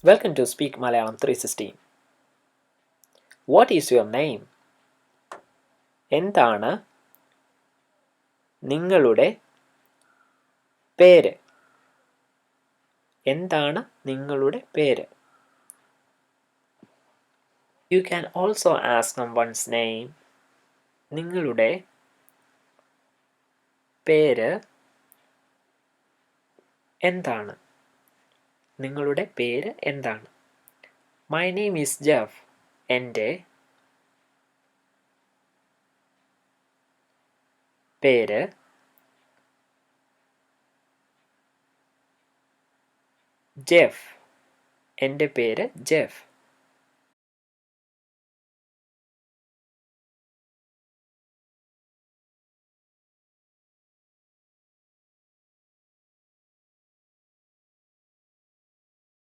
Welcome to Speak Malayalam 360. What is your name? എന്താണ് നിങ്ങളുടെ പേര്? എന്താണ് നിങ്ങളുടെ പേര്? You can also ask someone's name. നിങ്ങളുടെ പേര് എന്താണ്? നിങ്ങളുടെ പേര് എന്താണ്? My name is Jeff. എൻ്റെ പേര് ജെഫ്. എൻ്റെ പേര് ജെഫ്.